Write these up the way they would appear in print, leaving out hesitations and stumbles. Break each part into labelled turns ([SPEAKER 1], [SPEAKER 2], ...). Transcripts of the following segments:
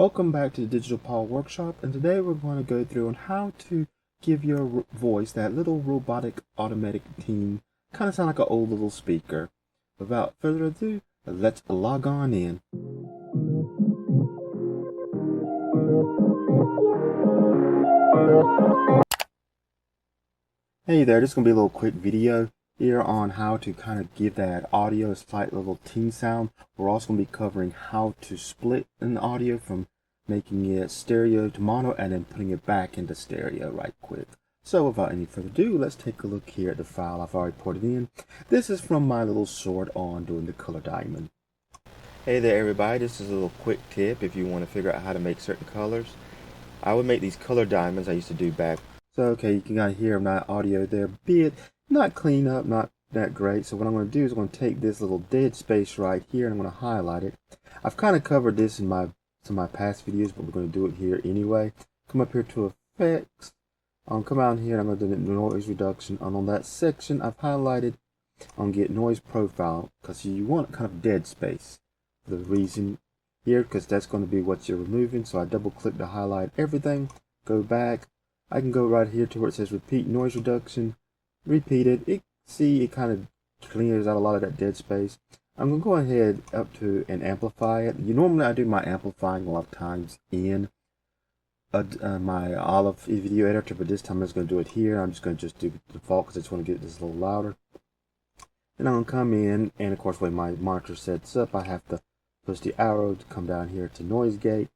[SPEAKER 1] Welcome back to the Digital Power Workshop, and today we're going to go through on how to give your voice that little robotic automatic theme, kind of sound like an old little speaker. Without further ado, let's log on in. Hey there, this is going to be a little quick video here on how to kind of give that audio a slight little theme sound. We're also going to be covering how to split an audio from making it stereo to mono and then putting it back into stereo right quick. So without any further ado, let's take a look here at the file I've already put it in. This is from my little short on doing the color diamond. Hey there everybody, this is a little quick tip if you want to figure out how to make certain colors. I would make these color diamonds I used to do back. So okay, you can kind of hear my audio there, be it not clean up, not that great. So what I'm going to do is I'm going to take this little dead space right here and I'm going to highlight it. I've kind of covered this in some of my past videos, but we're going to do it here anyway. Come up here to effects. Come out here and I'm going to do noise reduction. And on that section I've highlighted on get noise profile because you want kind of dead space for the reason here, because that's going to be what you're removing. So I double click to highlight everything, go back. I can go right here to where it says repeat noise reduction, repeat it. See, it kind of clears out a lot of that dead space. I'm going to go ahead up to and amplify it. Normally I do my amplifying a lot of times in my Olive video editor, but this time I'm just going to do it here. I'm just going to do the default because I just want to get this a little louder. Then I'm going to come in, and of course the way my monitor sets up, I have to push the arrow to come down here to noise gate.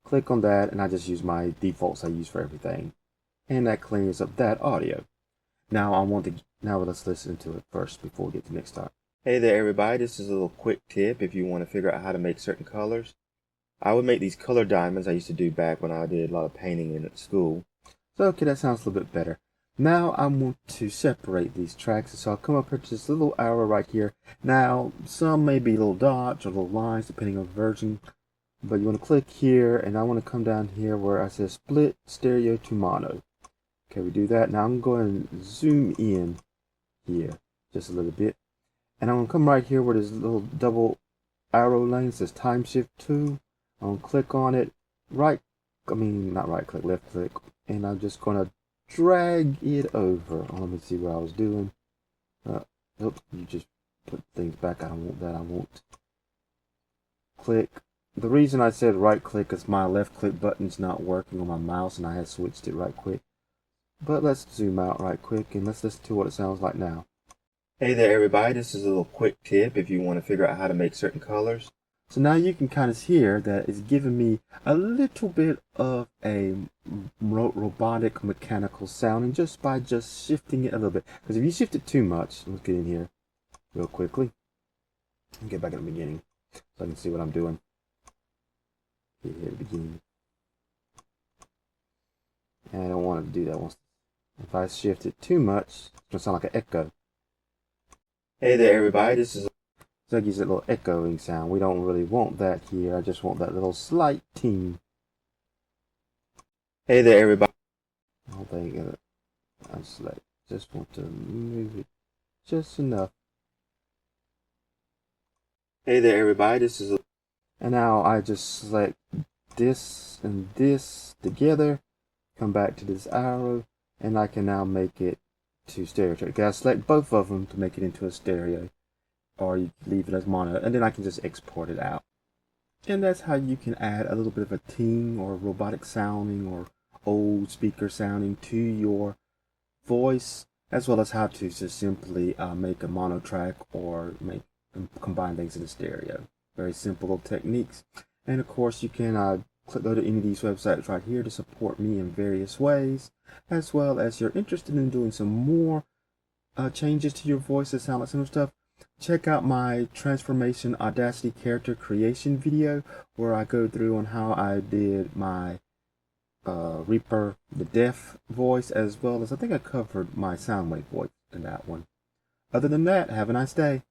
[SPEAKER 1] Click on that, and I just use my defaults I use for everything, and that cleans up that audio. Now let's listen to it first before we get to the next part. Hey there everybody, this is a little quick tip if you want to figure out how to make certain colors. I would make these color diamonds I used to do back when I did a lot of painting in school. So okay, that sounds a little bit better. Now I want to separate these tracks, so I'll come up here to this little arrow right here. Now some may be little dots or little lines depending on the version. But you want to click here, and I want to come down here where I says split stereo to mono. Okay, we do that. Now I'm going to zoom in here just a little bit. And I'm going to come right here where there's a little double arrow lane, says time shift 2. I'm going to click on it, left click. And I'm just going to drag it over. Let me see what I was doing. You just put things back. I don't want that. I want click. The reason I said right click is my left click button's not working on my mouse and I had switched it right quick. But let's zoom out right quick and let's listen to what it sounds like now. Hey there everybody, this is a little quick tip if you want to figure out how to make certain colors. So now you can kind of hear that it's giving me a little bit of a robotic mechanical sound, and just by shifting it a little bit. Because if you shift it too much, let's get in here real quickly and get back at the beginning so I can see what I'm doing. Here at the beginning. And I don't want to do that once. If I shift it too much, it's going to sound like an echo. Hey there everybody, this is so it gives it a little echoing sound. We don't really want that here. I just want that little slight ting. Hey there everybody. I think just want to move it just enough. Hey there everybody, this is and now I just select this and this together, come back to this arrow, and I can now make it to stereo. Okay, I select both of them to make it into a stereo, or you leave it as mono, and then I can just export it out. And that's how you can add a little bit of a ting or robotic sounding or old speaker sounding to your voice, as well as how to just simply make a mono track or combine things in a stereo. Very simple little techniques. And of course you can go to any of these websites right here to support me in various ways, as well as you're interested in doing some more changes to your voice that sound like similar stuff. Check out my transformation Audacity character creation video where I go through on how I did my Reaper the Deaf voice, as well as I think I covered my Soundwave voice in that one. Other than that, have a nice day.